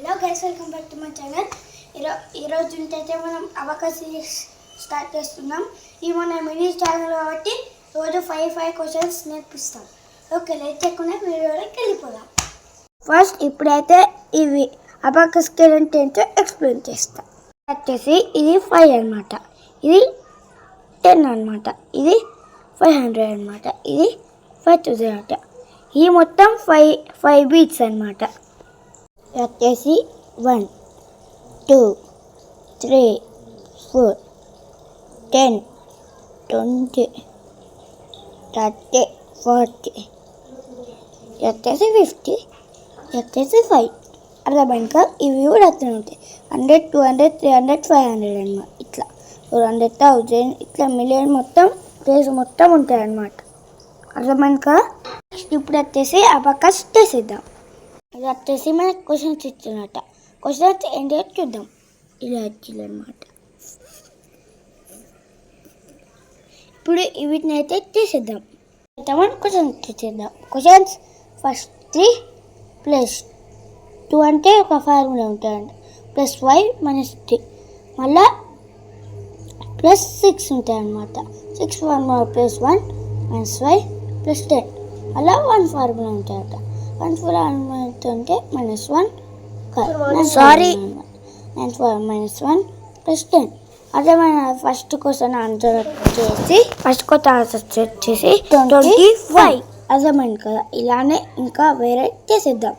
Hello guys, welcome back to my channel. ఈరోజు అయితే మనం అబకస్ సిరీస్ స్టార్ట్ చేస్తున్నాం. ఇది మన మినీ ఛానల్ కాబట్టి రోజు 5 క్వశ్చన్స్ నేర్పిస్తాం. ఓకే, లేట్ చేయకుండా వీడియోలోకి వెళ్ళిపోదాం. ఫస్ట్ ఇప్పుడైతే ఇవి అబకస్ స్కేల్ అంటే ఏంటో ఎక్స్ప్లెయిన్ చేస్తాం. వచ్చేసి ఇది 5 అనమాట, ఇది 10 అనమాట, ఇది 500 అనమాట, ఇది 5000 అనమాట. ఈ మొత్తం 5 బీట్స్ అనమాట. వచ్చేసి 1 2 3 4 10 20 30 40 వచ్చేసి 50 వచ్చేసి 5. అర్థమైనాక ఇవి కూడా అట్లా ఉంటాయి. 100 200 300 500 అనమాట. ఇట్లా 400,000 ఇట్లా మిలియన్ మొత్తం ప్లేస్ మొత్తం ఉంటాయి అన్నమాట. అర్థమైనాక ఇప్పుడు వచ్చేసి అబకస్ చేసేద్దాం. ఇది వచ్చేసి మనకు క్వశ్చన్స్ ఇచ్చినట్ట. క్వశ్చన్స్ ఏంటో చూద్దాం. ఇలా వచ్చిందనమాట. ఇప్పుడు వీటిని అయితే తీసేద్దాం. అయితే మనం క్వశ్చన్స్ తీసేద్దాం. క్వశ్చన్స్ ఫస్ట్ 3 + 2 అంటే ఒక ఫార్ములా ఉంటుందండి. +5 - 3 మళ్ళా +6 ఉంటాయి అన్నమాట. 6 ఫార్ములా +1 - 5 + 10 అలా 1 ఫార్ములా ఉంటాయట. 1 ఫార్ములా అంటే -1 -1 + 10. అదే మన ఫస్ట్ క్వశ్చన్ ఆన్సర్ వచ్చేసి 25. అర్థమైంది కదా. ఇలానే ఇంకా వేరే చేసేద్దాం.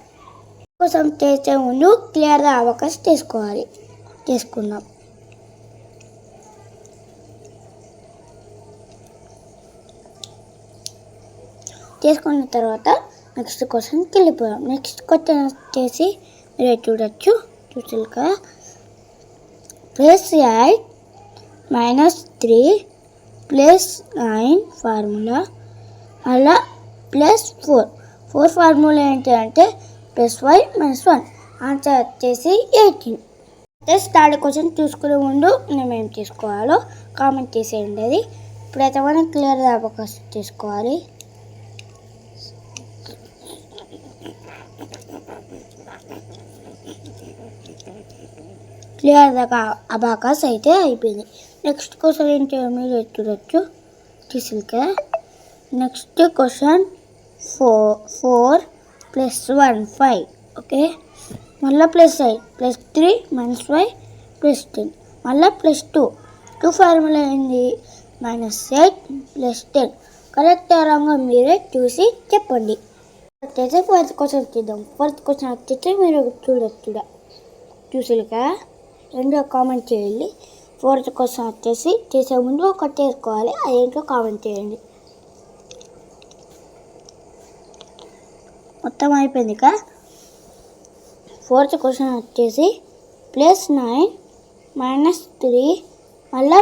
కోసం చేసే ముందు క్లియర్గా అబకస్ చేసుకుందాం. చేసుకున్న తర్వాత నెక్స్ట్ క్వశ్చన్కి వెళ్ళిపోయాం. నెక్స్ట్ క్వశ్చన్ వచ్చేసి మీరు చూసారు కదా. +8 - 3 + 9 ఫార్ములా అలా +4 ఫార్ములా ఏంటంటే +5 - 1. ఆన్సర్ వచ్చేసి 18. అయితే స్టార్ట్ క్వశ్చన్ చూసుకునే ముందు మేము ఏం చేసుకోవాలో కామెంట్ చేసేయండి. అది ఇప్పుడైతే మనం క్లియర్గా అబకస్ చేసుకోవాలి. క్లియర్గా అబకస్ అయితే అయిపోయింది. నెక్స్ట్ క్వశ్చన్ ఏంటో మీరు చూడొచ్చు తీసుకెళ్ళి. Next question 4 + 1 5. ఓకే, మళ్ళీ +8 +3 -5 +10 మళ్ళీ +2 ఫార్ములా ఏంది -8 + 10. కరెక్ట్ రాంగా మీరే చూసి చెప్పండి. వచ్చేసి ఫోర్త్ క్వశ్చన్ చూద్దాం. ఫోర్త్ క్వశ్చన్ వచ్చేసి మీరు చూసాక రెండో కామెంట్ చేయండి. ఫోర్త్ క్వశ్చన్ వచ్చేసి చేసే ముందు ఒకటి చేసుకోవాలి. అదేంటో కామెంట్ చేయండి. మొత్తం అయిపోయింది కదా. ఫోర్త్ క్వశ్చన్ వచ్చేసి +9 - 3 మళ్ళీ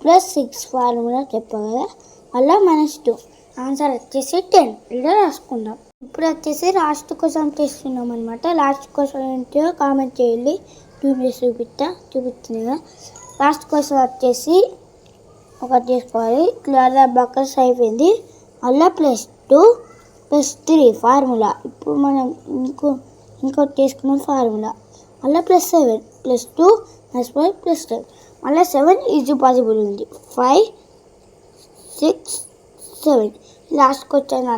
+6 ఫార్ములా చెప్పా కదా, మళ్ళీ -2. ఆన్సర్ వచ్చేసి 10. ఇలా రాసుకుందాం. ఇప్పుడు వచ్చేసి లాస్ట్ క్వశ్చన్ చేస్తున్నాం అనమాట. లాస్ట్ క్వశ్చన్ ఏంటో కామెంట్ చేయండి. చూపిస్తుంది కదా. లాస్ట్ క్వశ్చన్ వచ్చేసి ఒకటి చేసుకోవాలి. క్లియర్గా అబకస్ అయిపోయింది. మళ్ళీ +2 + 3 ఫార్ములా. ఇప్పుడు మనం ఇంకోటి చేసుకున్న ఫార్ములా మళ్ళీ +7 +2 -5 +10 మళ్ళీ 7 ఈజీ పాసిబుల్ ఉంది. 5 6 7. లాస్ట్ క్వశ్చన్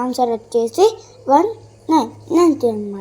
ఆన్సర్ వచ్చేసి 1 9 అనమాట.